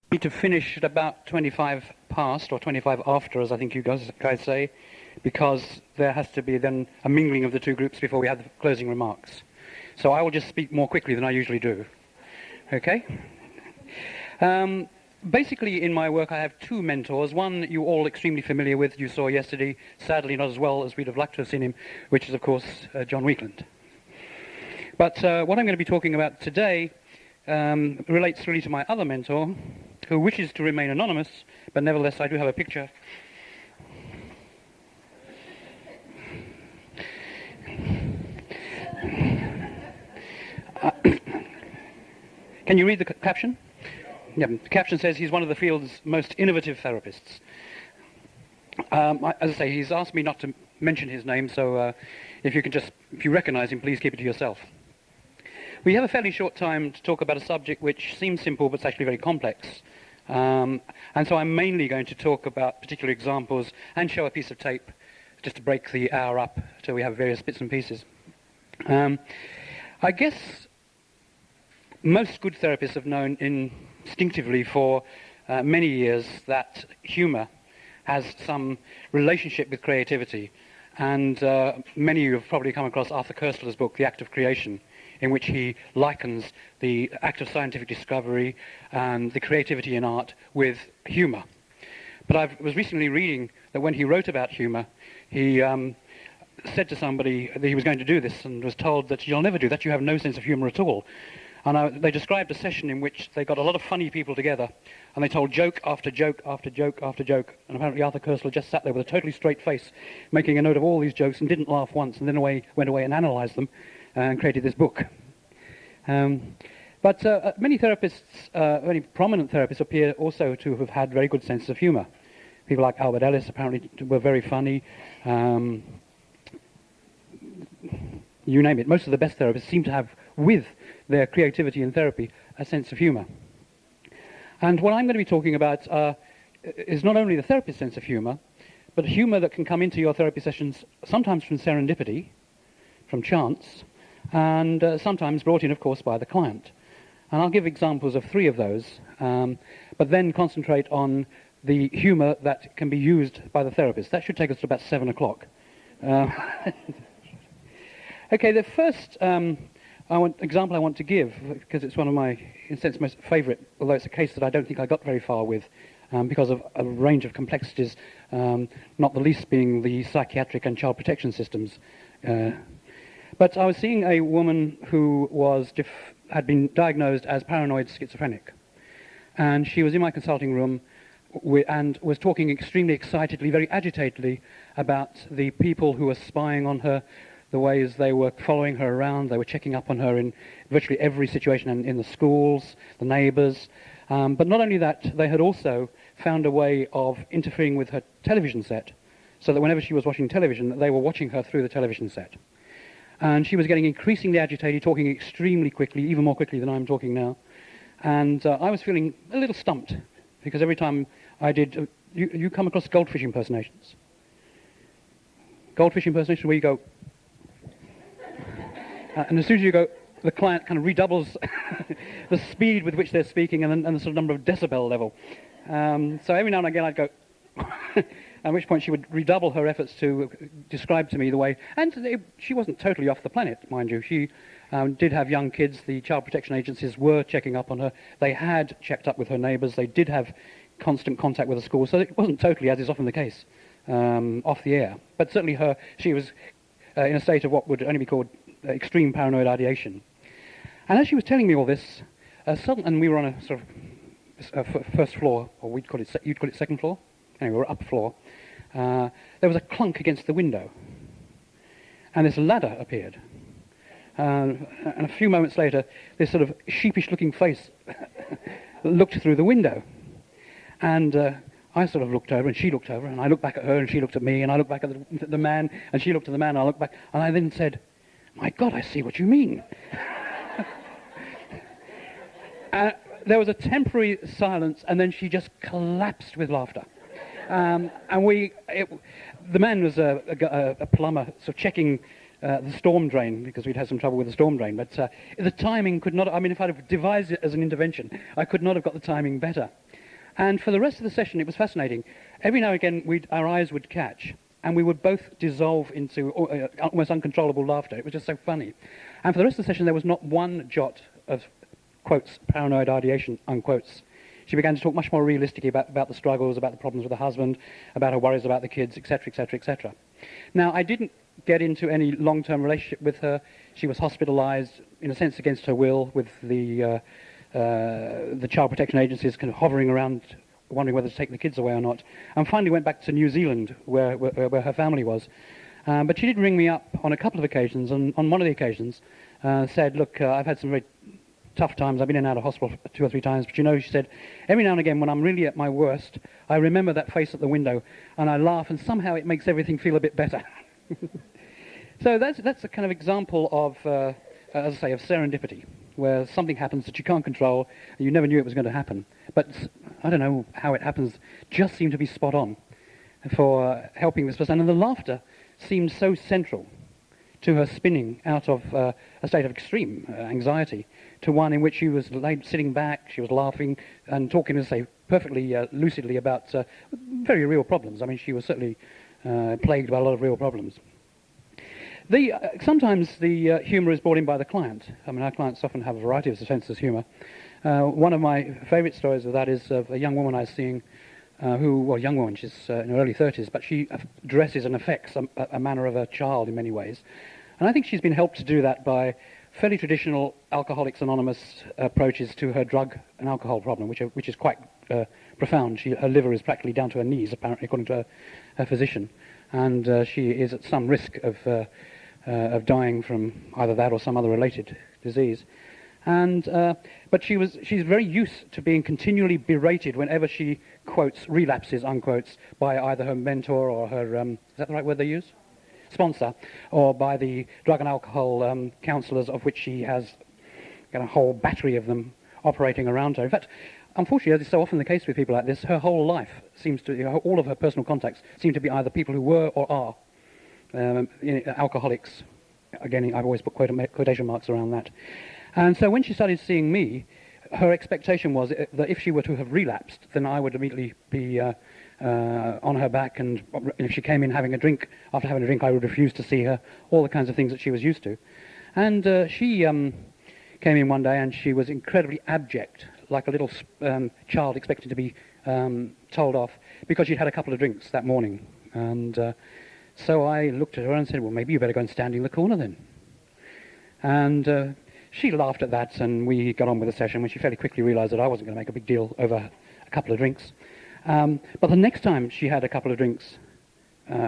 Need to finish at about 25 past, or 25 after, as I think you guys say, because there has to be then a mingling of the two groups before we have the closing remarks. So I will just speak more quickly than I usually do. Okay? Basically, in my work, I have two mentors. One you're all extremely familiar with, you saw yesterday, sadly not as well as we'd have liked to have seen him, which is, of course, John Weakland. But what I'm going to be talking about today relates really to my other mentor, who wishes to remain anonymous, but nevertheless I do have a picture. Can you read the caption? Yeah, the caption says he's one of the field's most innovative therapists. As I say, he's asked me not to mention his name, so if you recognise him, please keep it to yourself. We have a fairly short time to talk about a subject which seems simple, but it's actually very complex. And so I'm mainly going to talk about particular examples and show a piece of tape just to break the hour up till we have various bits and pieces. I guess most good therapists have known instinctively for many years that humour has some relationship with creativity. And many of you have probably come across Arthur Koestler's book, The Act of Creation, in which he likens the act of scientific discovery and the creativity in art with humour. But I was recently reading that when he wrote about humour, he said to somebody that he was going to do this and was told that you'll never do that, you have no sense of humour at all. And they described a session in which they got a lot of funny people together and they told joke after joke after joke after joke. And apparently Arthur Koestler just sat there with a totally straight face, making a note of all these jokes and didn't laugh once, and then went away and analysed them and created this book. But many therapists, many prominent therapists appear also to have had very good senses of humour. People like Albert Ellis apparently were very funny. You name it. Most of the best therapists seem to have, with their creativity in therapy, a sense of humour. And what I'm going to be talking about is not only the therapist's sense of humour, but humour that can come into your therapy sessions sometimes from serendipity, from chance, and sometimes brought in, of course, by the client. And I'll give examples of three of those, but then concentrate on the humour that can be used by the therapist. That should take us to about 7 o'clock. Okay, the first example I want to give, because it's one of my, in a sense, most favourite, although it's a case that I don't think I got very far with, because of a range of complexities, not the least being the psychiatric and child protection systems. But I was seeing a woman who had been diagnosed as paranoid schizophrenic. And she was in my consulting room and was talking extremely excitedly, very agitatedly, about the people who were spying on her, the ways they were following her around. They were checking up on her in virtually every situation, in the schools, the neighbours. But not only that, they had also found a way of interfering with her television set, so that whenever she was watching television, they were watching her through the television set. And she was getting increasingly agitated, talking extremely quickly, even more quickly than I'm talking now. And I was feeling a little stumped, because every time I did... you come across goldfish impersonations? Goldfish impersonation where you go... and as soon as you go, the client kind of redoubles the speed with which they're speaking and the sort of number of decibel level. So every now and again I'd go... at which point she would redouble her efforts to describe to me the way... And she wasn't totally off the planet, mind you. She did have young kids. The child protection agencies were checking up on her. They had checked up with her neighbours. They did have constant contact with the school. So it wasn't totally, as is often the case, off the air. But certainly she was in a state of what would only be called extreme paranoid ideation. And as she was telling me all this, and we were on a sort of first floor, or you'd call it second floor? Anyway, we were up floor. There was a clunk against the window, and this ladder appeared. And a few moments later, this sort of sheepish-looking face looked through the window. And I sort of looked over, and she looked over, and I looked back at her, and she looked at me, and I looked back at the man, and she looked at the man, and I looked back, and I then said, "My God, I see what you mean." There was a temporary silence, and then she just collapsed with laughter. And the man was a plumber, sort of checking the storm drain, because we'd had some trouble with the storm drain. But the timing could not, I mean, if I'd have devised it as an intervention, I could not have got the timing better. And for the rest of the session, it was fascinating. Every now and again, our eyes would catch, and we would both dissolve into almost uncontrollable laughter. It was just so funny. And for the rest of the session, there was not one jot of, quotes, paranoid ideation, unquotes. She began to talk much more realistically about the struggles, about the problems with her husband, about her worries about the kids, etc., etc., etc. Now, I didn't get into any long-term relationship with her. She was hospitalized, in a sense, against her will, with the child protection agencies kind of hovering around, wondering whether to take the kids away or not, and finally went back to New Zealand, where her family was. But she did ring me up on a couple of occasions, and on one of the occasions said, look, I've had some very tough times. I've been in and out of hospital 2 or 3 times, but you know, she said, every now and again when I'm really at my worst, I remember that face at the window, and I laugh, and somehow it makes everything feel a bit better. So that's a kind of example of, as I say, of serendipity, where something happens that you can't control, and you never knew it was going to happen. But I don't know how it happens, just seemed to be spot on for helping this person. And the laughter seemed so central to her spinning out of a state of extreme anxiety to one in which she was sitting back, she was laughing and talking, as I say, perfectly lucidly about very real problems. I mean, she was certainly plagued by a lot of real problems. Sometimes the humour is brought in by the client. I mean, our clients often have a variety of senses of humour. One of my favourite stories of that is of a young woman I was seeing young woman, she's in her early 30s, but she dresses and affects a manner of a child in many ways. And I think she's been helped to do that by fairly traditional Alcoholics Anonymous approaches to her drug and alcohol problem, which is quite profound. Her liver is practically down to her knees, apparently, according to her physician. And she is at some risk of dying from either that or some other related disease. But she's very used to being continually berated whenever she quotes relapses, unquotes, by either her mentor or her, is that the right word they use? Sponsor, or by the drug and alcohol counsellors, of which she has got a whole battery of them operating around her. In fact, unfortunately, as is so often the case with people like this, her whole life seems to, all of her personal contacts seem to be either people who were or are alcoholics. Again, I've always put quotation marks around that. And so when she started seeing me, her expectation was that if she were to have relapsed, then I would immediately be on her back, and if she came in having a drink, after having a drink, I would refuse to see her, all the kinds of things that she was used to. And she came in one day, and she was incredibly abject, like a little child expecting to be told off, because she'd had a couple of drinks that morning. And so I looked at her and said, well, maybe you better go and stand in the corner then. And she laughed at that, and we got on with the session when she fairly quickly realised that I wasn't going to make a big deal over a couple of drinks. But the next time she had a couple of drinks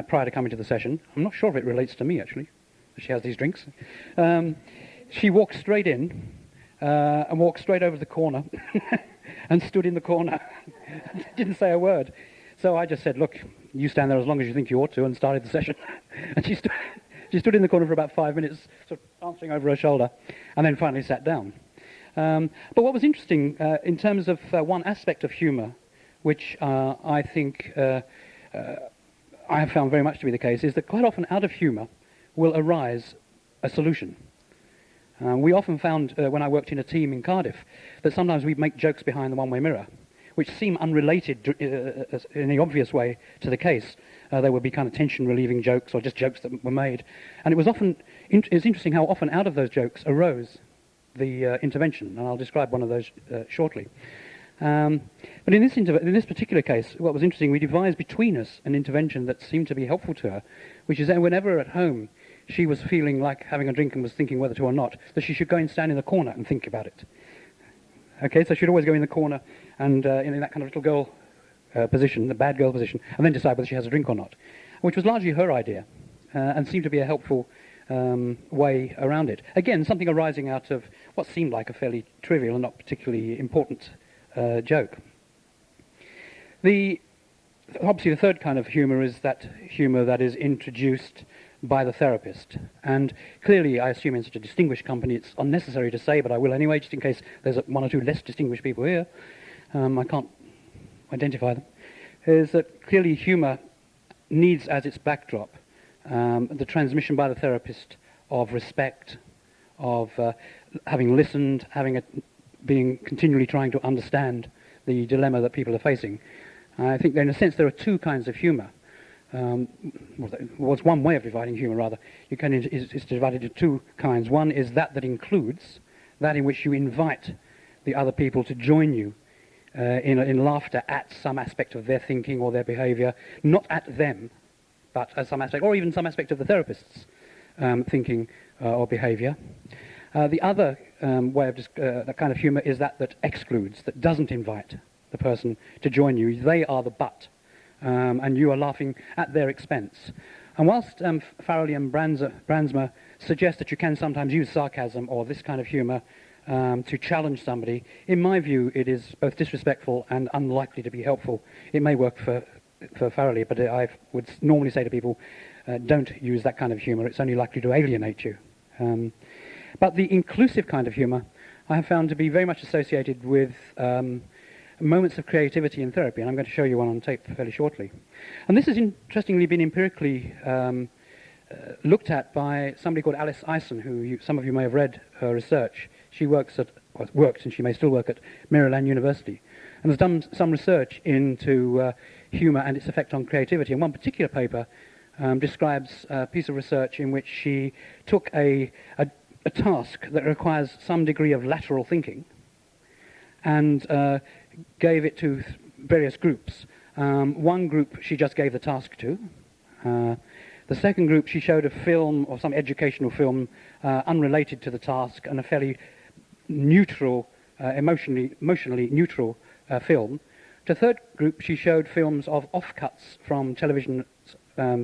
prior to coming to the session, I'm not sure if it relates to me, actually, that she has these drinks, she walked straight in and walked straight over the corner and stood in the corner. Didn't say a word. So I just said, look, you stand there as long as you think you ought to, and started the session. And she stood in the corner for about 5 minutes, sort of answering over her shoulder, and then finally sat down. But what was interesting, in terms of one aspect of humour, which I think I have found very much to be the case, is that quite often out of humour will arise a solution. We often found, when I worked in a team in Cardiff, that sometimes we'd make jokes behind the one-way mirror, which seem unrelated in any obvious way to the case. There would be kind of tension-relieving jokes or just jokes that were made. And it was often, it's interesting how often out of those jokes arose the intervention, and I'll describe one of those shortly. But in this particular case, what was interesting, we devised between us an intervention that seemed to be helpful to her, which is that whenever at home she was feeling like having a drink and was thinking whether to or not, that she should go and stand in the corner and think about it. Okay, so she'd always go in the corner and in that kind of little girl position, the bad girl position, and then decide whether she has a drink or not, which was largely her idea and seemed to be a helpful way around it. Again, something arising out of what seemed like a fairly trivial and not particularly important joke. Obviously, the third kind of humour is that humour that is introduced by the therapist. And clearly, I assume in such a distinguished company, it's unnecessary to say, but I will anyway, just in case there's one or two less distinguished people here. I can't identify them. Is that clearly humour needs as its backdrop the transmission by the therapist of respect, of having listened, being continually trying to understand the dilemma that people are facing. I think in a sense there are two kinds of humour. Well, it's one way of dividing humour, rather. It's divided into two kinds. One is that includes, that in which you invite the other people to join you in laughter at some aspect of their thinking or their behaviour, not at them, but at some aspect, or even some aspect of the therapist's thinking or behaviour. The other way of that kind of humour is that excludes, that doesn't invite the person to join you. They are the butt, and you are laughing at their expense. And whilst Farrelly and Brandsma suggest that you can sometimes use sarcasm or this kind of humour to challenge somebody, in my view it is both disrespectful and unlikely to be helpful. It may work for Farrelly, but I would normally say to people, don't use that kind of humour. It's only likely to alienate you. But the inclusive kind of humour I have found to be very much associated with moments of creativity in therapy, and I'm going to show you one on tape fairly shortly. And this has interestingly been empirically looked at by somebody called Alice Eisen, who some of you may have read her research. She worked, and she may still work at Maryland University, and has done some research into humour and its effect on creativity. And one particular paper describes a piece of research in which she took a task that requires some degree of lateral thinking and gave it to various groups. One group she just gave the task to. The second group she showed a film or some educational film unrelated to the task and a fairly neutral, emotionally neutral film. To the third group she showed films of offcuts from television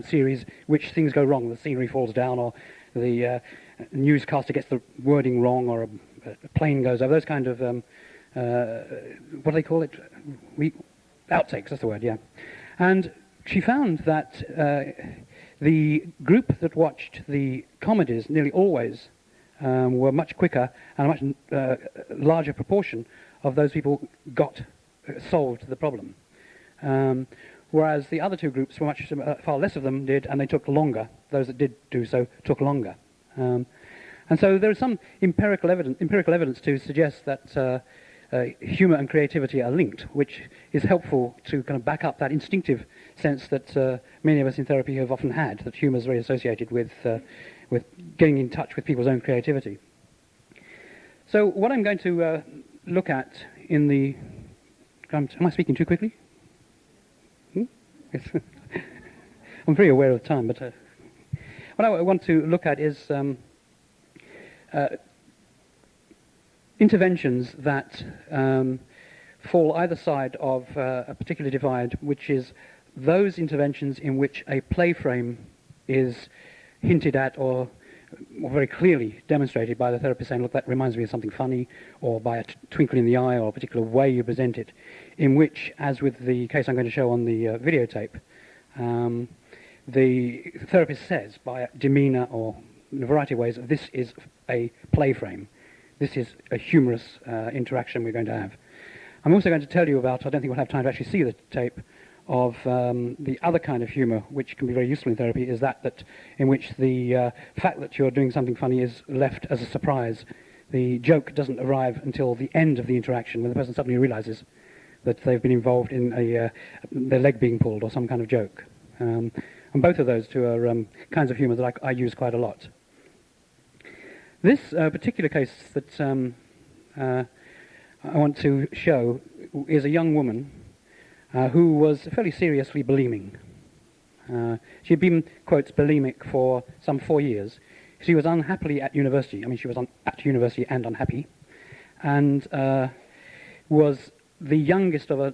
series which things go wrong. The scenery falls down, or the newscaster gets the wording wrong, or a plane goes over. Those kind of what do they call it? Outtakes, that's the word, yeah. And she found that the group that watched the comedies nearly always were much quicker, and a much larger proportion of those people solved the problem. Whereas the other two groups were far less of them did, and they took longer. Those that did do so took longer. And so there is some empirical evidence to suggest that humour and creativity are linked, which is helpful to kind of back up that instinctive sense that many of us in therapy have often had, that humour is very associated with getting in touch with people's own creativity. So what I'm going to look at in the... am I speaking too quickly? Yes. I'm very aware of time, but what I want to look at is interventions that fall either side of a particular divide, which is those interventions in which a play frame is hinted at or very clearly demonstrated by the therapist saying, look, that reminds me of something funny, or by a twinkle in the eye, or a particular way you present it, in which, as with the case I'm going to show on the videotape, the therapist says, by demeanour or in a variety of ways, this is a play frame. This is a humorous interaction we're going to have. I'm also going to tell you about, I don't think we'll have time to actually see the tape, of the other kind of humour, which can be very useful in therapy, is that in which the fact that you're doing something funny is left as a surprise. The joke doesn't arrive until the end of the interaction, when the person suddenly realises that they've been involved in their leg being pulled or some kind of joke. And both of those two are kinds of humour that I use quite a lot. This particular case that I want to show is a young woman who was fairly seriously buliming. She had been, quotes, bulimic for some 4 years. She was unhappily at university. I mean, she was at university and unhappy, and was the youngest of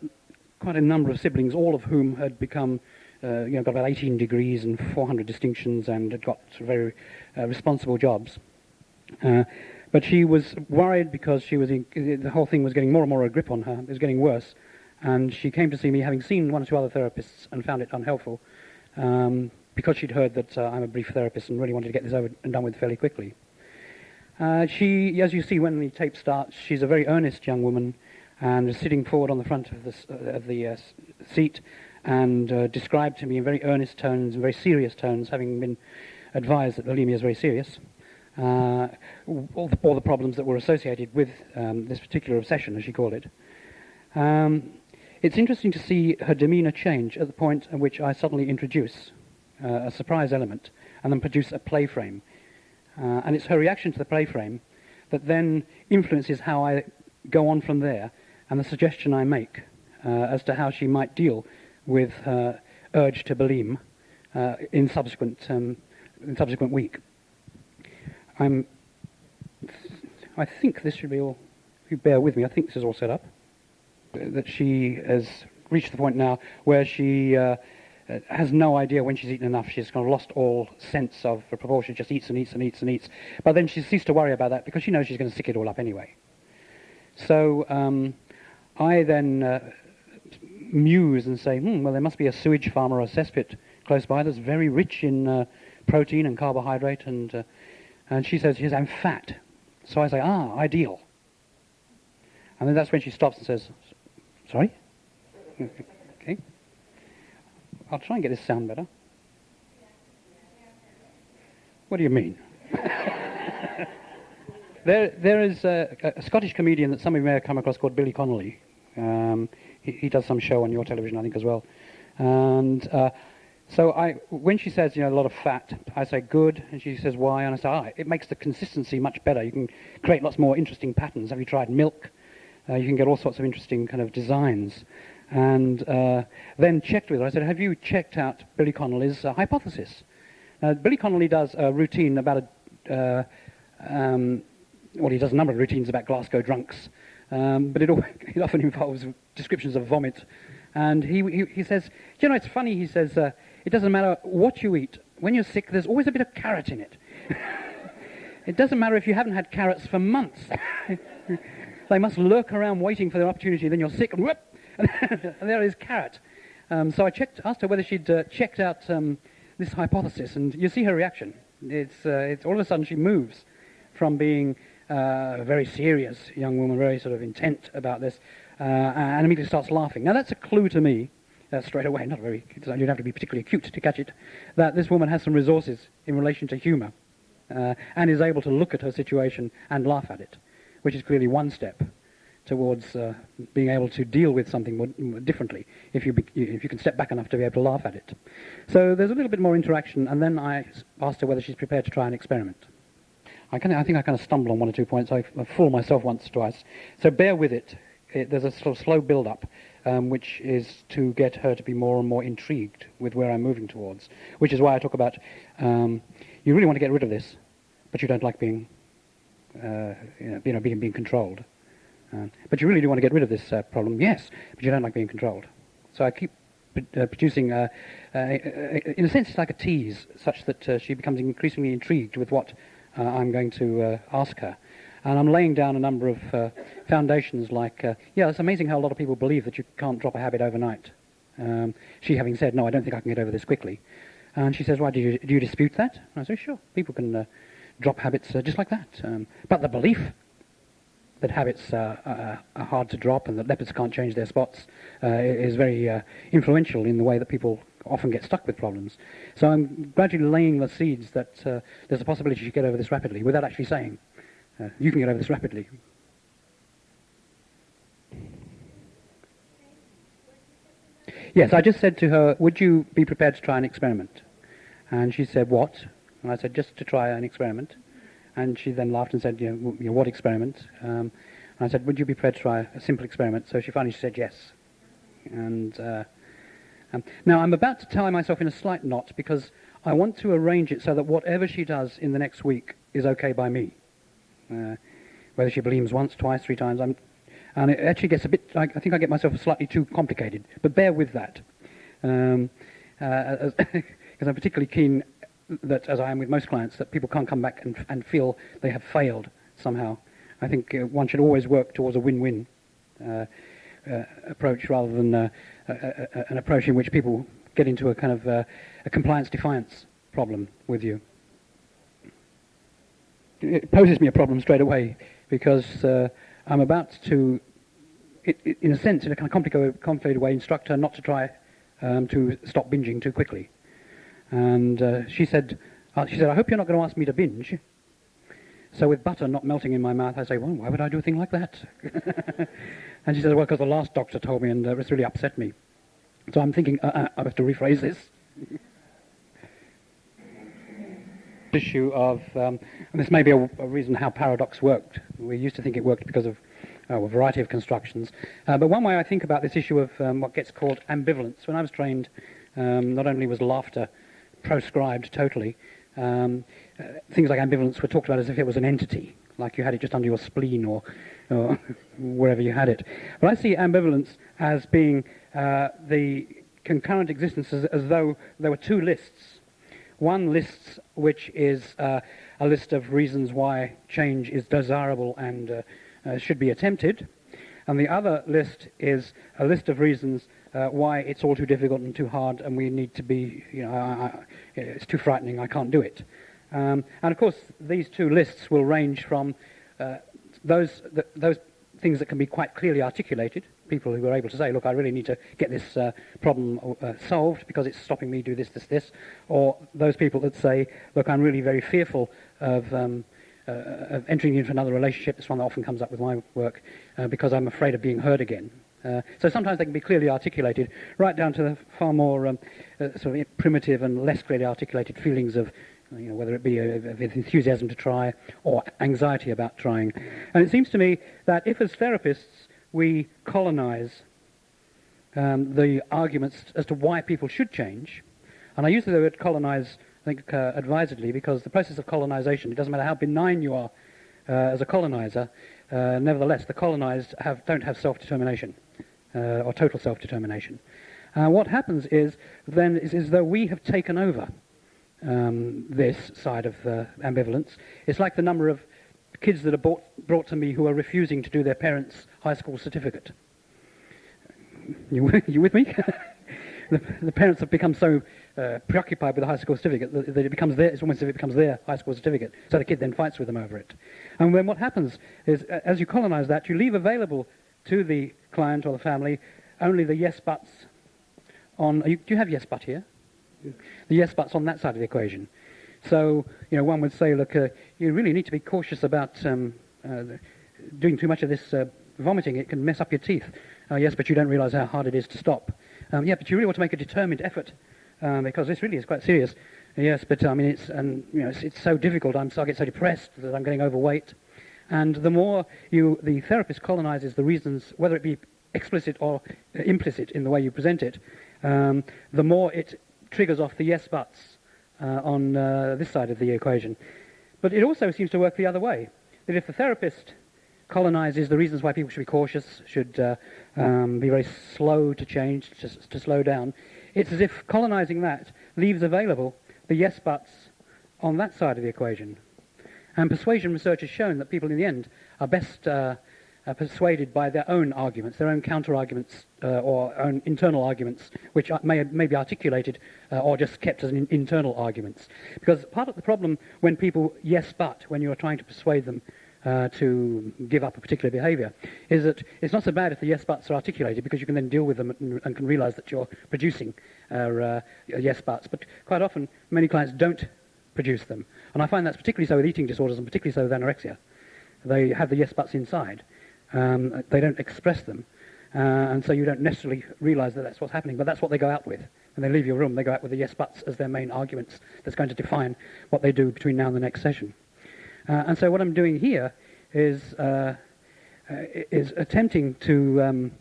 quite a number of siblings, all of whom had become, got about 18 degrees and 400 distinctions, and had got very responsible jobs. But she was worried because the whole thing was getting more and more a grip on her. It was getting worse. And she came to see me, having seen one or two other therapists, and found it unhelpful, because she'd heard that I'm a brief therapist and really wanted to get this over and done with fairly quickly. She, as you see when the tape starts, she's a very earnest young woman, and is sitting forward on the front of the seat, and described to me in very earnest tones, and very serious tones, having been advised that bulimia is very serious, all the problems that were associated with this particular obsession, as she called it. It's interesting to see her demeanour change at the point at which I suddenly introduce a surprise element and then produce a play frame. And it's her reaction to the play frame that then influences how I go on from there and the suggestion I make as to how she might deal with her urge to bulim in subsequent week. I think this should be all, if you bear with me, I think this is all set up. That she has reached the point now where she has no idea when she's eaten enough. She's kind of lost all sense of the proportion. She just eats and eats and eats and eats. But then she's ceased to worry about that because she knows she's going to sick it all up anyway. So I then muse and say, well, there must be a sewage farm or a cesspit close by that's very rich in protein and carbohydrate. And she says, yes, I'm fat. So I say, ideal. And then that's when she stops and says, sorry? Okay. I'll try and get this sound better. What do you mean? There is a Scottish comedian that some of you may have come across called Billy Connolly. He does some show on your television, I think, as well. And so when she says, a lot of fat, I say, good. And she says, why? And I say, it makes the consistency much better. You can create lots more interesting patterns. Have you tried milk? You can get all sorts of interesting kind of designs. And then checked with her. I said, have you checked out Billy Connolly's hypothesis? Billy Connolly does a routine about he does a number of routines about Glasgow drunks, but it often involves descriptions of vomit. And he says, it's funny, he says, it doesn't matter what you eat. When you're sick, there's always a bit of carrot in it. It doesn't matter if you haven't had carrots for months. They must lurk around waiting for their opportunity. Then you're sick, and whoop, and there is carrot. So I asked her whether she'd checked out this hypothesis, and you see her reaction. It's all of a sudden she moves from being a very serious young woman, very sort of intent about this, and immediately starts laughing. Now that's a clue to me, straight away. You don't have to be particularly acute to catch it, that this woman has some resources in relation to humour, and is able to look at her situation and laugh at it, which is clearly one step towards being able to deal with something more differently, if you can step back enough to be able to laugh at it. So there's a little bit more interaction, and then I asked her whether she's prepared to try an experiment. I think I kind of stumble on one or 2 points. I fooled myself once, twice. So bear with it. There's a sort of slow build-up, which is to get her to be more and more intrigued with where I'm moving towards, which is why I talk about you really want to get rid of this, but you don't like being being controlled. But you really do want to get rid of this problem, yes, but you don't like being controlled. So I keep producing, in a sense, it's like a tease, such that she becomes increasingly intrigued with what I'm going to ask her. And I'm laying down a number of foundations like, it's amazing how a lot of people believe that you can't drop a habit overnight. She having said, no, I don't think I can get over this quickly. And she says, why, do you dispute that? And I say, sure, people can drop habits just like that. But the belief that habits are hard to drop and that leopards can't change their spots is very influential in the way that people often get stuck with problems. So I'm gradually laying the seeds that there's a possibility you get over this rapidly without actually saying, you can get over this rapidly. Yes, I just said to her, would you be prepared to try an experiment? And she said, what? And I said, just to try an experiment. And she then laughed and said, what experiment? And I said, would you be prepared to try a simple experiment? So she finally said yes. And now I'm about to tie myself in a slight knot because I want to arrange it so that whatever she does in the next week is okay by me. Whether she bleams once, twice, 3 times. And it actually gets a bit, I think I get myself slightly too complicated. But bear with that. Because I'm particularly keen that, as I am with most clients, that people can't come back and feel they have failed somehow. I think one should always work towards a win-win approach rather than an approach in which people get into a kind of a compliance defiance problem with you. It poses me a problem straight away because I'm about to, in a sense, in a kind of complicated way, instruct her not to try to stop binging too quickly. And she said, I hope you're not going to ask me to binge. So with butter not melting in my mouth, I say, well, why would I do a thing like that? And she says, well, because the last doctor told me, and it's really upset me. So I'm thinking, I have to rephrase this. Issue of, and this may be a reason how paradox worked. We used to think it worked because of a variety of constructions. But one way I think about this issue of what gets called ambivalence, when I was trained, not only was laughter proscribed totally, things like ambivalence were talked about as if it was an entity, like you had it just under your spleen or wherever you had it. But I see ambivalence as being the concurrent existence as though there were two lists. One list which is a list of reasons why change is desirable and should be attempted, and the other list is a list of reasons why it's all too difficult and too hard and we need to be, it's too frightening, I can't do it. And of course these two lists will range from those things that can be quite clearly articulated, people who are able to say, look, I really need to get this problem solved because it's stopping me do this, this, or those people that say, look, I'm really very fearful of entering into another relationship. This one that often comes up with my work because I'm afraid of being hurt again. So sometimes they can be clearly articulated, right down to the far more sort of primitive and less clearly articulated feelings of, whether it be of enthusiasm to try or anxiety about trying. And it seems to me that if as therapists we colonize the arguments as to why people should change, and I use the word colonize, I think, advisedly, because the process of colonization, it doesn't matter how benign you are as a colonizer, nevertheless the colonized don't have self-determination or total self-determination. What happens is then is though we have taken over this side of ambivalence. It's like the number of kids that are brought to me who are refusing to do their parents' high school certificate. You with me? The parents have become so preoccupied with the high school certificate that it becomes it's almost as if it becomes their high school certificate. So the kid then fights with them over it. And then what happens is, as you colonize that, you leave available to the client or the family only the yes buts on. Do you have yes but here? The yes buts on that side of the equation. So, one would say, look, you really need to be cautious about doing too much of this vomiting. It can mess up your teeth. Yes, but you don't realize how hard it is to stop. Yeah, but you really want to make a determined effort because this really is quite serious. Yes, but it's so difficult. I get so depressed that I'm getting overweight. And the more the therapist colonizes the reasons, whether it be explicit or implicit in the way you present it, the more it triggers off the yes buts on this side of the equation. But it also seems to work the other way, that if the therapist colonizes the reasons why people should be cautious, should be very slow to change, to slow down, it's as if colonizing that leaves available the yes buts on that side of the equation. And persuasion research has shown that people in the end are best persuaded by their own arguments, their own counter-arguments or own internal arguments, which may be articulated or just kept as internal arguments. Because part of the problem when people yes but, when you're trying to persuade them to give up a particular behavior, is that it's not so bad if the yes buts are articulated, because you can then deal with them and can realize that you're producing yes buts. But quite often, many clients don't produce them. And I find that's particularly so with eating disorders and particularly so with anorexia. They have the yes buts inside. They don't express them, and so you don't necessarily realize that that's what's happening, but that's what they go out with. When they leave your room, they go out with the yes buts as their main arguments that's going to define what they do between now and the next session. And so what I'm doing here is attempting to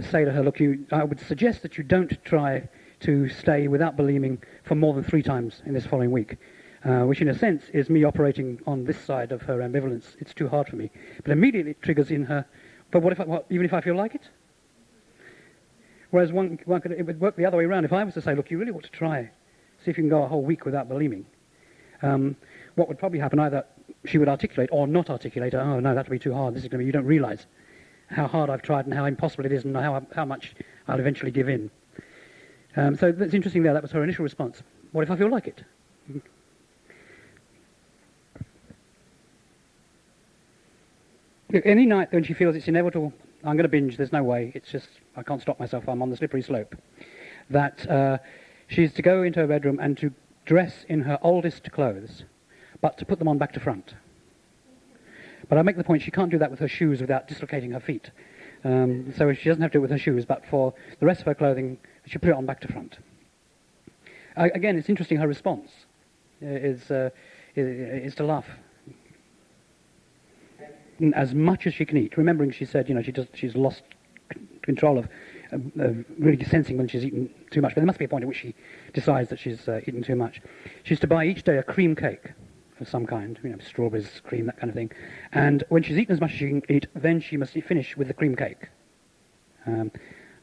say to her, look, I would suggest that you don't try to stay without buliming for more than 3 times in this following week. Which in a sense is me operating on this side of her ambivalence. It's too hard for me. But immediately it triggers in her, but even if I feel like it? Whereas it would work the other way around. If I was to say, look, you really ought to try, see if you can go a whole week without buliming, what would probably happen, either she would articulate or not articulate, oh no, that would be too hard, this is going to be, you don't realize how hard I've tried and how impossible it is and how much I'll eventually give in. So that's interesting there, that was her initial response. What if I feel like it? Any night when she feels it's inevitable, I'm going to binge, there's no way, it's just, I can't stop myself, I'm on the slippery slope, that she's to go into her bedroom and to dress in her oldest clothes, but to put them on back to front. But I make the point she can't do that with her shoes without dislocating her feet. So she doesn't have to do it with her shoes, but for the rest of her clothing, she put it on back to front. Again, it's interesting, her response is to laugh as much as she can eat, remembering she said, she's lost control of really sensing when she's eaten too much. But there must be a point at which she decides that she's eaten too much. She's to buy each day a cream cake of some kind, strawberries, cream, that kind of thing. And when she's eaten as much as she can eat, then she must finish with the cream cake. And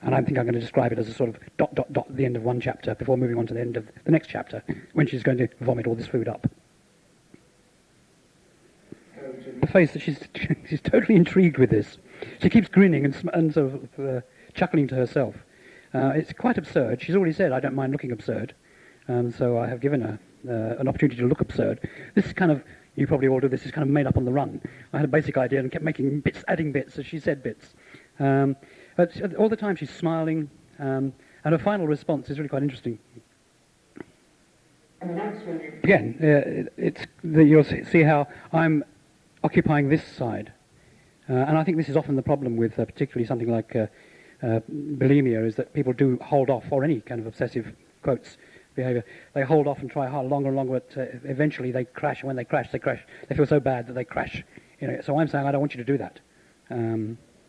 I think I'm going to describe it as a sort of ... at the end of one chapter before moving on to the end of the next chapter, when she's going to vomit all this food up. The face that she's totally intrigued with this. She keeps grinning and sort of chuckling to herself. It's quite absurd. She's already said, I don't mind looking absurd. So I have given her an opportunity to look absurd. This is kind of, you probably all do this, is kind of made up on the run. I had a basic idea and kept making bits, adding bits as she said bits. But all the time she's smiling, and her final response is really quite interesting. Again, you'll see how I'm occupying this side. And I think this is often the problem with particularly something like bulimia, is that people do hold off, or any kind of obsessive, quotes, behavior. They hold off and try hard, longer and longer, but eventually they crash, and when they crash. They feel so bad that they crash. So I'm saying I don't want you to do that.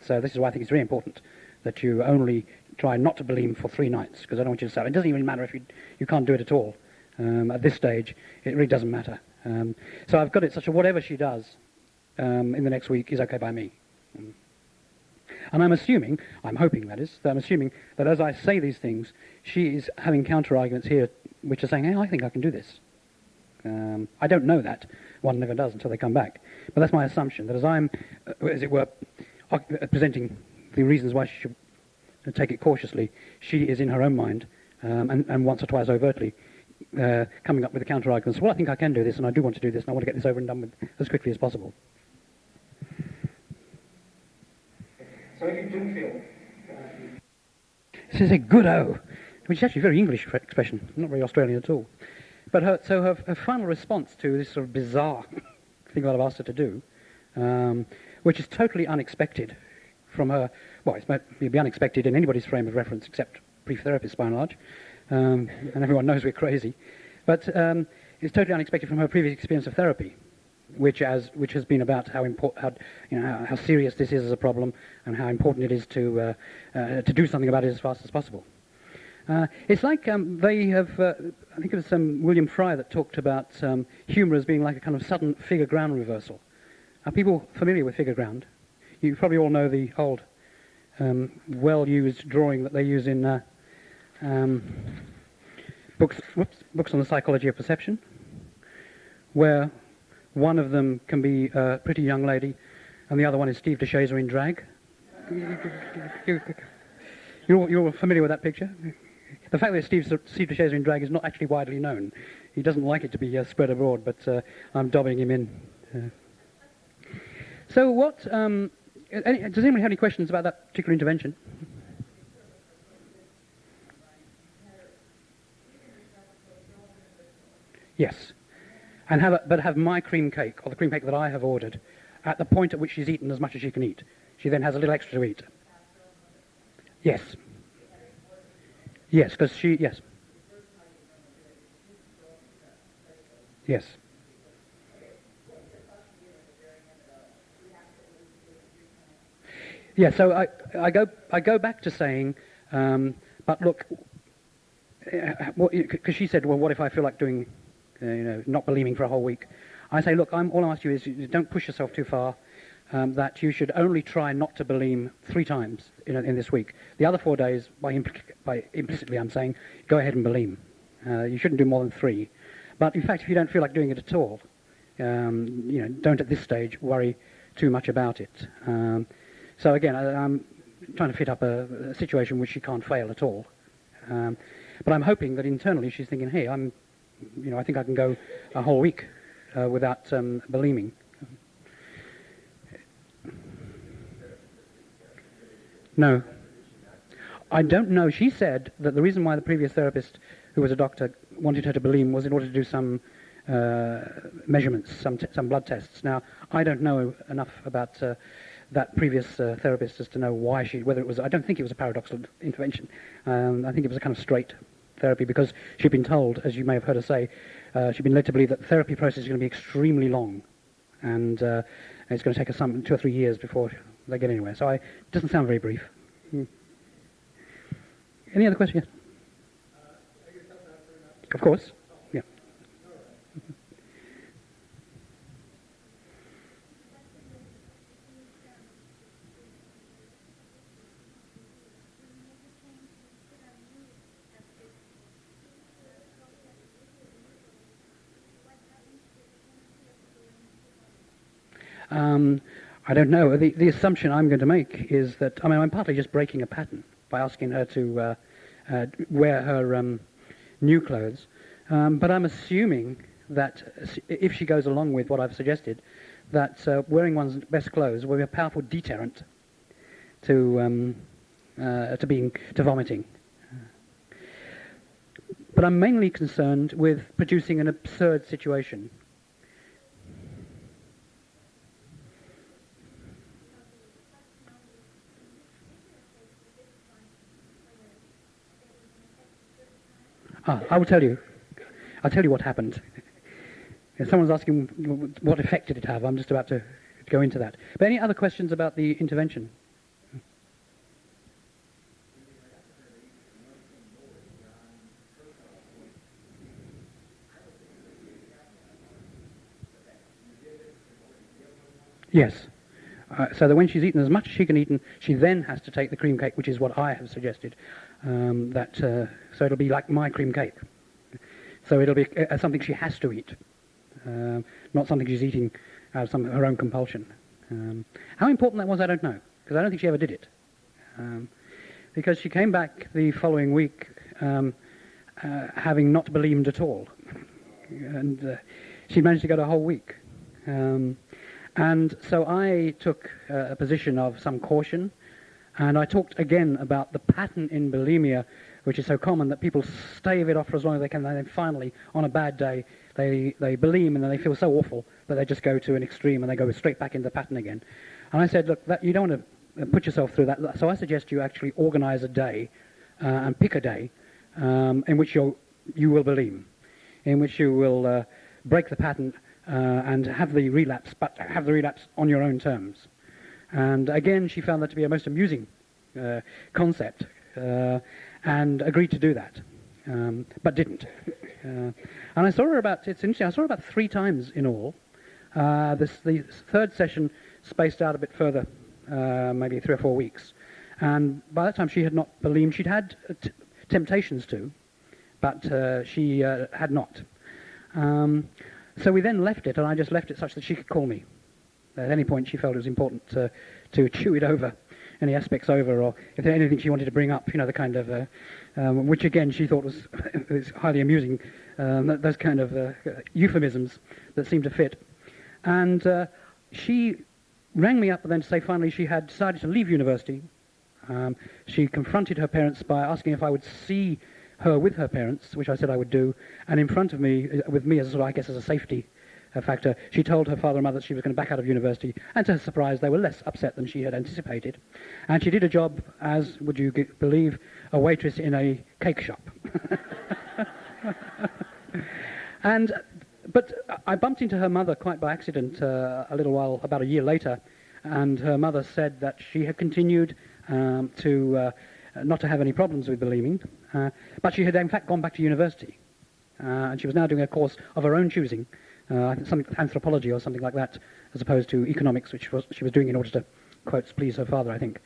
So this is why I think it's very important that you only try not to bulime for 3 nights, because I don't want you to suffer. It doesn't even matter if you can't do it at all. At this stage, it really doesn't matter. So I've got it such that whatever she does in the next week is okay by me. And I'm hoping that as I say these things, she is having counter-arguments here which are saying, hey, I think I can do this. I don't know that. One never does until they come back. But that's my assumption, that as I'm, as it were, presenting the reasons why she should take it cautiously, she is in her own mind, and once or twice overtly, coming up with the counter-arguments. Well, I think I can do this, and I do want to do this, and I want to get this over and done with as quickly as possible. So if you do feel... This is a good-o, which is actually a very English expression, not very Australian at all. But her final response to this sort of bizarre thing that I've asked her to do, which is totally unexpected from her... Well, it'd be unexpected in anybody's frame of reference except brief therapists, by and large. And everyone knows we're crazy. But it's totally unexpected from her previous experience of therapy, which has been about how serious this is as a problem, and how important it is to do something about it as fast as possible. It's like they have, I think it was William Fry that talked about humour as being like a kind of sudden figure ground reversal. Are people familiar with figure ground? You probably all know the old well-used drawing that they use in books on the psychology of perception, where one of them can be a pretty young lady, and the other one is Steve DeShazer in drag. You're familiar with that picture? The fact that Steve DeShazer in drag is not actually widely known. He doesn't like it to be spread abroad, but I'm dobbing him in. So what... does anybody have any questions about that particular intervention? Yes. And have my cream cake, or the cream cake that I have ordered, at the point at which she's eaten as much as she can eat. She then has a little extra to eat. Yes. Yes, because she... Yes. Yes. Yeah, so I go back to saying, but look, because she said, well, what if I feel like doing, not buliming for a whole week? I say, look, all I'm asking you is don't push yourself too far. That you should only try not to bulime 3 times in this week. The other 4 days, by implicitly, I'm saying, go ahead and bulime. You shouldn't do more than 3. But in fact, if you don't feel like doing it at all, don't at this stage worry too much about it. So again, I'm trying to fit up a situation which she can't fail at all. But I'm hoping that internally she's thinking, hey, I think I can go a whole week without buliming. No. I don't know. She said that the reason why the previous therapist, who was a doctor, wanted her to bulime was in order to do some measurements, some blood tests. Now, I don't know enough about that previous therapist as to know why whether it was, I don't think it was a paradoxical intervention. I think it was a kind of straight therapy because she'd been told, as you may have heard her say, she'd been led to believe that the therapy process is going to be extremely long, and it's going to take her 2 or 3 years before they get anywhere. So it doesn't sound very brief. Any other questions? Of course. Yeah. I don't know. The assumption I'm going to make is that, I'm partly just breaking a pattern by asking her to wear her new clothes, but I'm assuming that if she goes along with what I've suggested, that wearing one's best clothes will be a powerful deterrent to vomiting. But I'm mainly concerned with producing an absurd situation. I'll tell you what happened. If someone's asking what effect did it have, I'm just about to go into that. But any other questions about the intervention? Yes. So that when she's eaten as much as she can eat, she then has to take the cream cake, which is what I have suggested. So it'll be like my cream cake. So it'll be something she has to eat, not something she's eating out of her own compulsion. How important that was, I don't know, because I don't think she ever did it. Because she came back the following week having not bulimied at all. And she managed to go a whole week. And so I took a position of some caution, and I talked again about the pattern in bulimia, which is so common that people stave it off for as long as they can, and then finally, on a bad day, they bulime, and then they feel so awful that they just go to an extreme, and they go straight back into the pattern again. And I said, look, you don't want to put yourself through that, so I suggest you actually organize a day, and pick a day, in which you will bulime, in which you will break the pattern, and have the relapse, but have the relapse on your own terms. And again, she found that to be a most amusing concept, and agreed to do that, but didn't. And I saw her it's interesting, I saw her about 3 times in all. The third session spaced out a bit further, maybe 3 or 4 weeks. And by that time she had not bulimed. She'd had temptations to, but she had not. So we then left it, and I just left it such that she could call me. At any point she felt it was important to chew it over, any aspects over, or if there anything she wanted to bring up, the kind of, which again she thought was highly amusing, those kind of euphemisms that seemed to fit. And she rang me up and then to say finally she had decided to leave university. She confronted her parents by asking if I would see her with her parents, which I said I would do, and in front of me, with me as I guess as a safety factor, she told her father and mother that she was going to back out of university, and to her surprise, they were less upset than she had anticipated. And she did a job as, would you believe, a waitress in a cake shop. But I bumped into her mother quite by accident a little while, about a year later, and her mother said that she had continued not to have any problems with buliming, but she had in fact gone back to university, and she was now doing a course of her own choosing, I think some anthropology or something like that, as opposed to economics, which she was doing in order to, quotes, please her father, I think.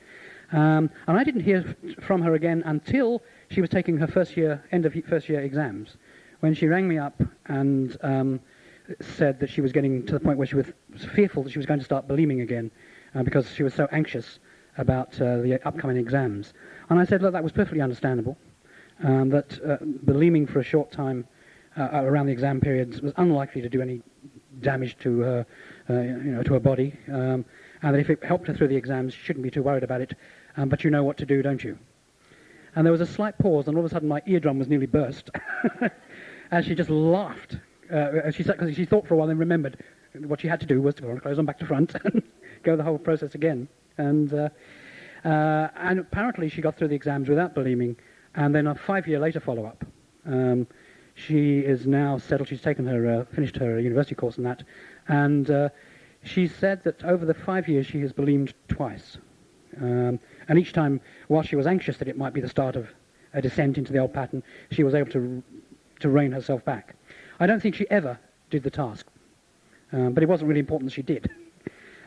And I didn't hear from her again until she was taking her end of first year exams, when she rang me up and said that she was getting to the point where she was fearful that she was going to start buliming again, because she was so anxious about the upcoming exams. And I said, look, that was perfectly understandable, that buliming for a short time around the exam periods was unlikely to do any damage to her, to her body, and that if it helped her through the exams, she shouldn't be too worried about it, but you know what to do, don't you? And there was a slight pause, and all of a sudden my eardrum was nearly burst, as she just laughed She said, because she thought for a while, then remembered what she had to do was to put on clothes on back to front and go the whole process again. And apparently she got through the exams without buliming. And then a 5-year later follow-up. She is now settled. She's taken her, finished her university course and that. And she said that over the 5 years she has bulimed twice. And each time, while she was anxious that it might be the start of a descent into the old pattern, she was able to rein herself back. I don't think she ever did the task. But it wasn't really important that she did.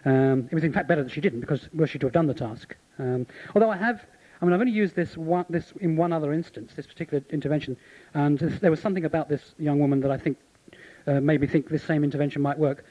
It was in fact better that she didn't, because were she to have done the task. Although I've only used this in one other instance, this particular intervention, and there was something about this young woman that I think made me think this same intervention might work.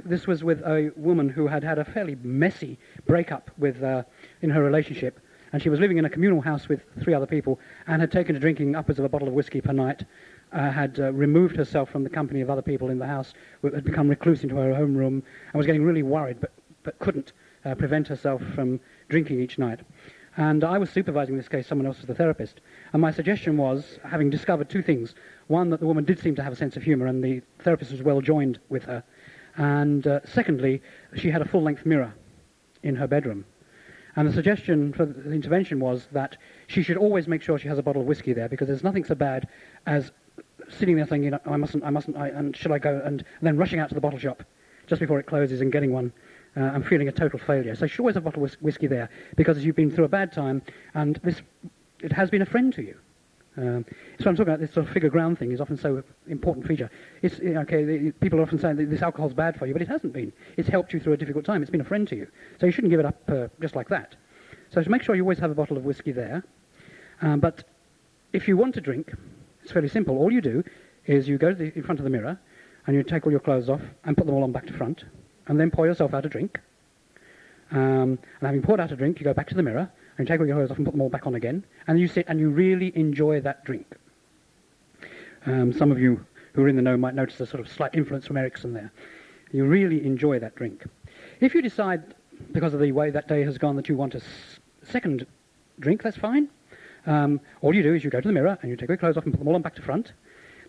This was with a woman who had had a fairly messy breakup in her relationship, and she was living in a communal house with 3 other people and had taken to drinking upwards of a bottle of whiskey per night, had removed herself from the company of other people in the house, had become recluse into her home room, and was getting really worried, but couldn't prevent herself from drinking each night. And I was supervising this case, someone else was the therapist, and my suggestion was, having discovered 2 things: one, that the woman did seem to have a sense of humour and the therapist was well joined with her, and secondly, she had a full-length mirror in her bedroom. And the suggestion for the intervention was that she should always make sure she has a bottle of whiskey there, because there's nothing so bad as sitting there thinking, I mustn't, and should I go, and then rushing out to the bottle shop just before it closes and getting one, and feeling a total failure. So you should always have a bottle of whiskey there, because you've been through a bad time, and it has been a friend to you. So I'm talking about this sort of figure ground thing is often so an important feature. It's, people are often saying that this alcohol's bad for you, but it hasn't been. It's helped you through a difficult time. It's been a friend to you. So you shouldn't give it up just like that. So to make sure you always have a bottle of whiskey there. But if you want to drink, it's fairly simple. All you do is you go in front of the mirror and you take all your clothes off and put them all on back to front, and then pour yourself out a drink. And having poured out a drink, you go back to the mirror and you take all your clothes off and put them all back on again, and you sit and you really enjoy that drink. Some of you who are in the know might notice a sort of slight influence from Erickson there. You really enjoy that drink. If you decide, because of the way that day has gone, that you want a second drink, that's fine. All you do is you go to the mirror and you take your clothes off and put them all on back to front.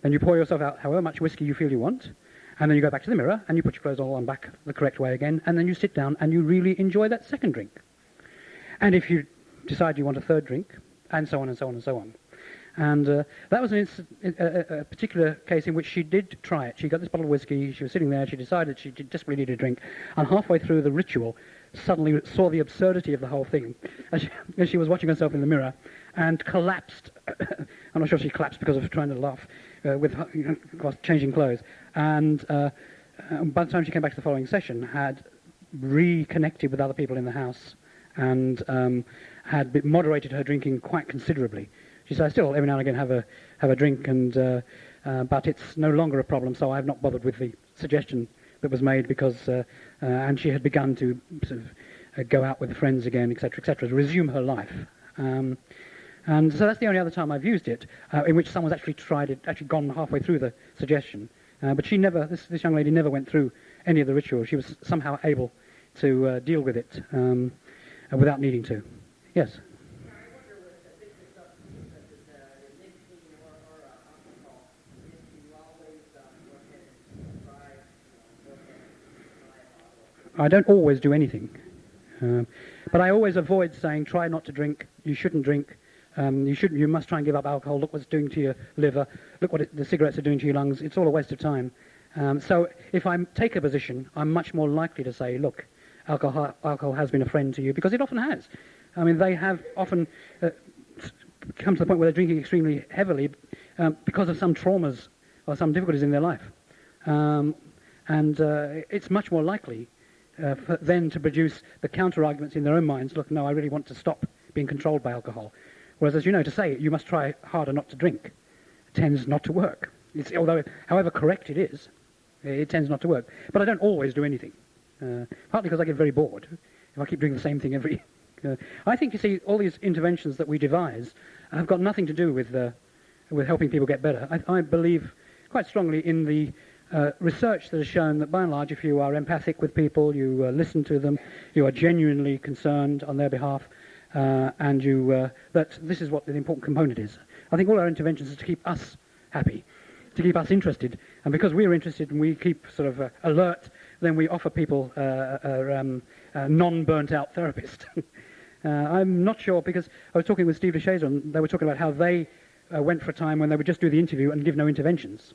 Then you pour yourself out however much whiskey you feel you want, and then you go back to the mirror and you put your clothes all on back the correct way again, and then you sit down and you really enjoy that second drink. And if you decide you want a third drink, and so on and so on and so on. And that was a particular case in which she did try it. She got this bottle of whiskey, she was sitting there, she decided she desperately needed a drink, and halfway through the ritual, suddenly saw the absurdity of the whole thing as she was watching herself in the mirror, and collapsed. I'm not sure she collapsed because of trying to laugh whilst changing clothes. And by the time she came back to the following session, had reconnected with other people in the house and had moderated her drinking quite considerably. She said, I still every now and again have a drink, but it's no longer a problem, so I've not bothered with the suggestion that was made, because and she had begun to sort of go out with friends again, etc., to resume her life. And so that's the only other time I've used it, in which someone's actually tried it, actually gone halfway through the suggestion. But she never, this young lady never went through any of the ritual. She was somehow able to deal with it without needing to. Yes? I don't always do anything, but I always avoid saying try not to drink, you shouldn't drink, you must try and give up alcohol, look what it's doing to your liver, look what the cigarettes are doing to your lungs. It's all a waste of time. So if I take a position, I'm much more likely to say, look, alcohol has been a friend to you, because it often has. I mean, they have often come to the point where they're drinking extremely heavily because of some traumas or some difficulties in their life. And it's much more likely for them to produce the counter-arguments in their own minds. Look, no, I really want to stop being controlled by alcohol. Whereas, as you know, to say you must try harder not to drink tends not to work. Although, however correct it is, it tends not to work. But I don't always do anything, partly because I get very bored if I keep doing the same thing every... I think, you see, all these interventions that we devise have got nothing to do with helping people get better. I believe quite strongly in the research that has shown that, by and large, if you are empathic with people, you listen to them, you are genuinely concerned on their behalf, and that this is what the important component is. I think all our interventions is to keep us happy. to keep us interested. And because we're interested and we keep sort of alert, then we offer people a non-burnt-out therapist. I'm not sure, because I was talking with Steve DeShazer, and they were talking about how they went for a time when they would just do the interview and give no interventions.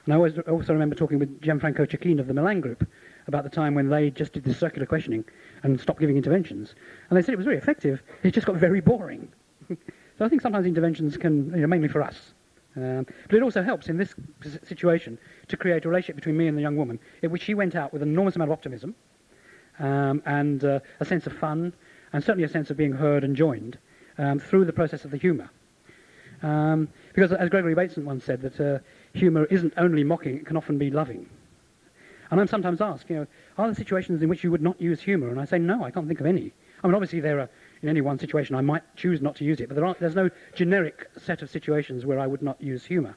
And I also remember talking with Gianfranco Cecchini of the Milan Group about the time when they just did this circular questioning and stopped giving interventions. And they said it was very effective, it just got very boring. So I think sometimes interventions can, mainly for us. But it also helps in this situation to create a relationship between me and the young woman, in which she went out with an enormous amount of optimism and a sense of fun, and certainly a sense of being heard and joined through the process of the humour. Because as Gregory Bateson once said, that humour isn't only mocking, it can often be loving. And I'm sometimes asked, are there situations in which you would not use humour? And I say, no, I can't think of any. I mean, obviously there are, in any one situation I might choose not to use it, but there's no generic set of situations where I would not use humour.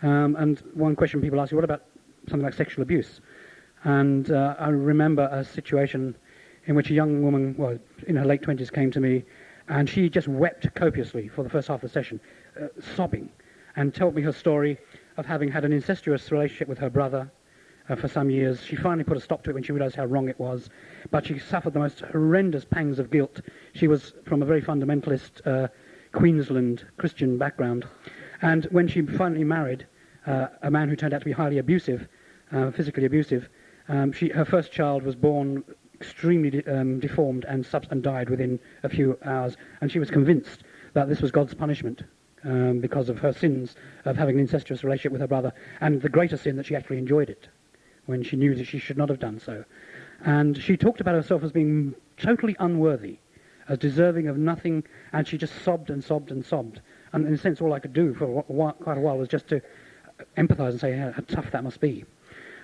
And one question people ask you, what about something like sexual abuse? And I remember a situation in which a young woman, well, in her late 20s, came to me, and she just wept copiously for the first half of the session, sobbing, and told me her story of having had an incestuous relationship with her brother for some years. She finally put a stop to it when she realised how wrong it was, but she suffered the most horrendous pangs of guilt. She was from a very fundamentalist Queensland Christian background, and when she finally married a man who turned out to be highly abusive, physically abusive, her first child was born extremely deformed and died within a few hours, and she was convinced that this was God's punishment because of her sins of having an incestuous relationship with her brother, and the greater sin that she actually enjoyed it when she knew that she should not have done so. And she talked about herself as being totally unworthy, as deserving of nothing, and she just sobbed and sobbed and sobbed. And in a sense, all I could do for quite a while was just to empathise and say how tough that must be.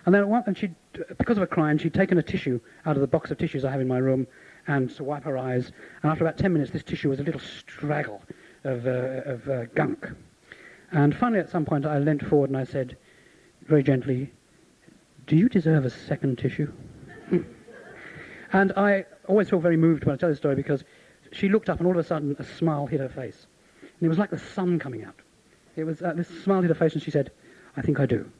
And then she, because of her crying, she'd taken a tissue out of the box of tissues I have in my room and to wipe her eyes. And after about 10 minutes, this tissue was a little straggle of gunk. And finally, at some point, I leant forward and I said, very gently, "Do you deserve a second tissue?" And I always feel very moved when I tell this story, because she looked up and all of a sudden a smile hit her face. And it was like the sun coming out. It was this smile hit her face and she said, "I think I do."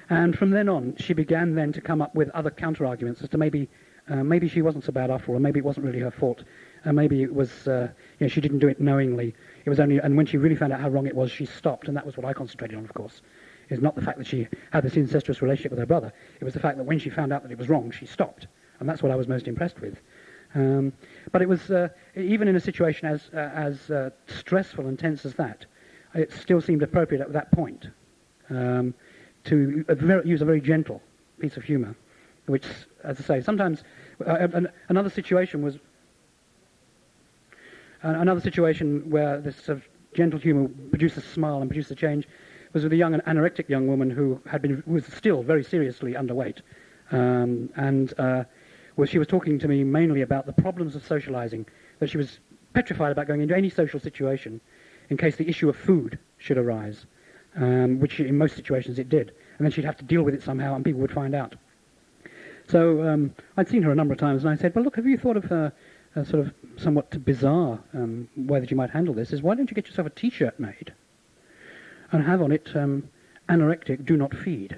And from then on, she began then to come up with other counter-arguments as to maybe she wasn't so bad after all, or maybe it wasn't really her fault, and maybe it was, she didn't do it knowingly. It was only, and when she really found out how wrong it was, she stopped, and that was what I concentrated on, of course. Is not the fact that she had this incestuous relationship with her brother. It was the fact that when she found out that it was wrong, she stopped, and that's what I was most impressed with. But it was even in a situation as stressful and tense as that, it still seemed appropriate at that point to use a very gentle piece of humour, which, as I say, sometimes another situation where this sort of gentle humour produced a smile and produced a change was with a young anorectic young woman who was still very seriously underweight, she was talking to me mainly about the problems of socialising, that she was petrified about going into any social situation in case the issue of food should arise, which in most situations it did, and then she'd have to deal with it somehow and people would find out. So I'd seen her a number of times and I said, well, look, have you thought of a sort of somewhat bizarre way that you might handle this? Is why don't you get yourself a T-shirt made and have on it, anorectic, do not feed.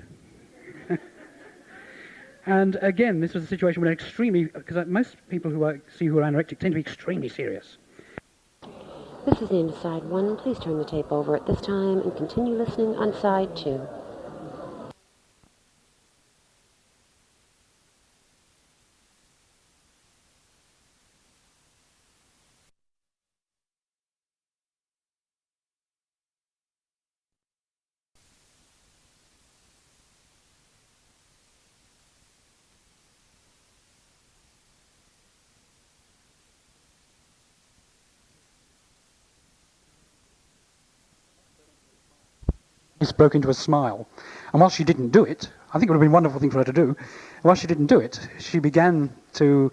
And again, this was a situation where because most people who I see who are anorectic tend to be extremely serious. This is the end of side one. Please turn the tape over at this time and continue listening on side two. Broke into a smile, and while she didn't do it, I think it would have been a wonderful thing for her to do. While she didn't do it, she began to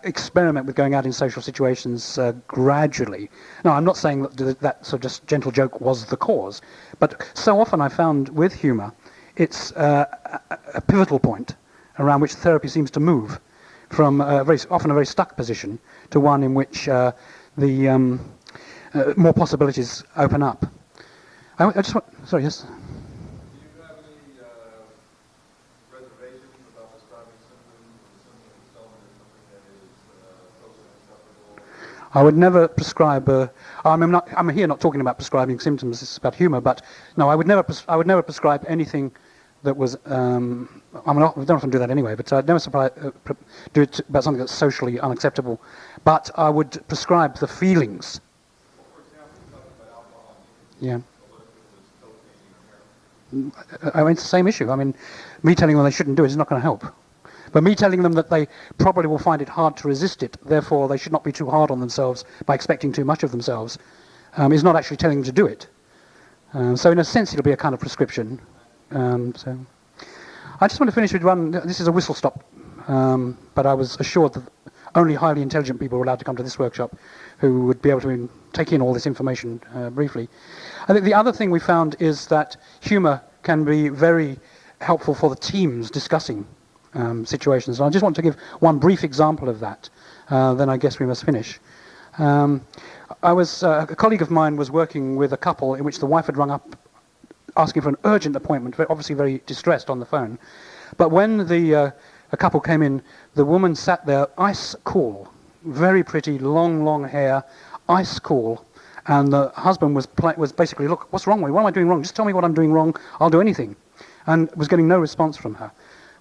experiment with going out in social situations gradually. Now, I'm not saying that sort of just gentle joke was the cause, but so often I found with humour, it's a pivotal point around which therapy seems to move from often a very stuck position to one in which the more possibilities open up. I just want, sorry, yes. Do you have any reservations about describing symptoms or symptom fulfillment as something that is socially acceptable? I would never prescribe. I'm here not talking about prescribing symptoms. It's about humour. But no, I would never prescribe anything that was. I don't often do that anyway. But I'd never do it about something that's socially unacceptable. But I would prescribe the feelings. For example, talking about alcohol. Yeah. What if it was cocaine or heroin? I mean, it's the same issue. I mean, me telling them they shouldn't do it is not going to help. But me telling them that they probably will find it hard to resist it, therefore they should not be too hard on themselves by expecting too much of themselves, is not actually telling them to do it. So in a sense, it'll be a kind of prescription. So I just want to finish with one. This is a whistle stop, but I was assured that only highly intelligent people were allowed to come to this workshop who would be able to take in all this information briefly. I think the other thing we found is that humour can be very helpful for the teams discussing situations. And I just want to give one brief example of that, then I guess we must finish. A colleague of mine was working with a couple in which the wife had rung up asking for an urgent appointment, obviously very distressed on the phone. But when a couple came in, the woman sat there ice cool, very pretty, long hair, ice cool, and the husband was basically, look, what's wrong with me? What am I doing wrong? Just tell me what I'm doing wrong, I'll do anything. And was getting no response from her.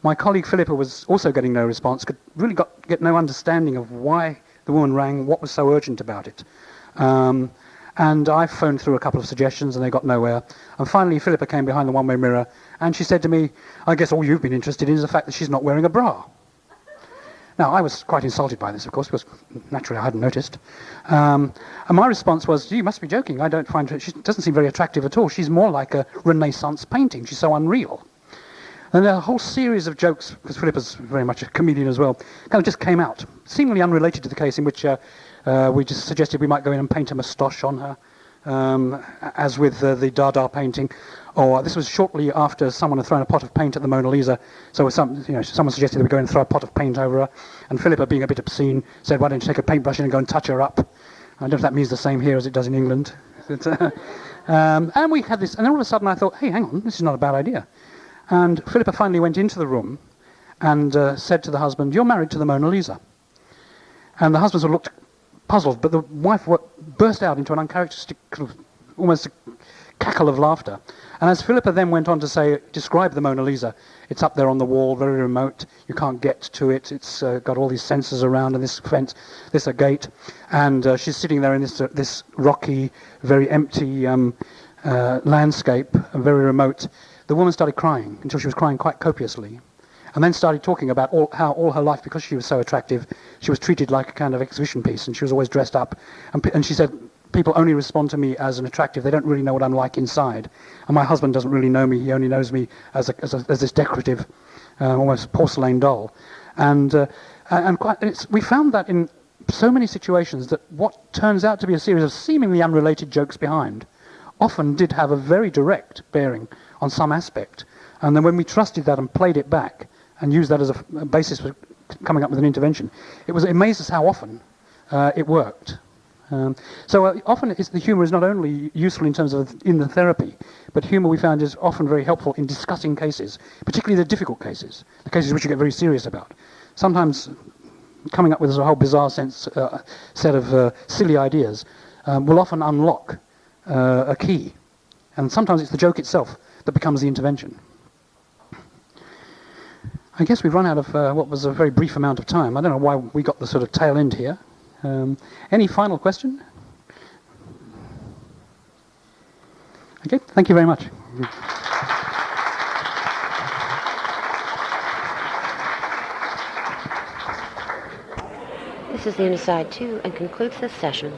My colleague Philippa was also getting no response, could really get no understanding of why the woman rang, what was so urgent about it. And I phoned through a couple of suggestions and they got nowhere. And finally Philippa came behind the one-way mirror and she said to me, I guess all you've been interested in is the fact that she's not wearing a bra. Now, I was quite insulted by this, of course, because naturally I hadn't noticed. And my response was, you must be joking. I don't find her, she doesn't seem very attractive at all. She's more like a Renaissance painting. She's so unreal. And a whole series of jokes, because Philippa's very much a comedian as well, kind of just came out, seemingly unrelated to the case in which we just suggested we might go in and paint a moustache on her, as with the Dada painting. Or this was shortly after someone had thrown a pot of paint at the Mona Lisa, so someone suggested that we go in and throw a pot of paint over her, and Philippa, being a bit obscene, said, why don't you take a paintbrush in and go and touch her up? I don't know if that means the same here as it does in England. And we had this, and then all of a sudden I thought, hey, hang on, this is not a bad idea. And Philippa finally went into the room and said to the husband, you're married to the Mona Lisa. And the husband sort of looked puzzled, but the wife burst out into an uncharacteristic, almost a cackle of laughter. And as Philippa then went on to describe the Mona Lisa, it's up there on the wall, very remote, you can't get to it, it's got all these sensors around and this fence, a gate, and she's sitting there in this rocky, very empty landscape, very remote. The woman started crying until she was crying quite copiously, and then started talking about how all her life, because she was so attractive, she was treated like a kind of exhibition piece, and she was always dressed up. And she said, people only respond to me as an attractive, they don't really know what I'm like inside. And my husband doesn't really know me, he only knows me as this decorative, almost porcelain doll. We found that in so many situations that what turns out to be a series of seemingly unrelated jokes behind often did have a very direct bearing on some aspect. And then when we trusted that and played it back and used that as a basis for coming up with an intervention, it amazed us how often it worked. So often the humour is not only useful in terms of in the therapy, but humour we found is often very helpful in discussing cases, particularly the difficult cases, the cases which you get very serious about. Sometimes coming up with a whole bizarre set of silly ideas will often unlock a key. And sometimes it's the joke itself that becomes the intervention. I guess we've run out of what was a very brief amount of time. I don't know why we got the sort of tail end here. Any final question? Okay, thank you very much. This is the Inside 2 and concludes this session.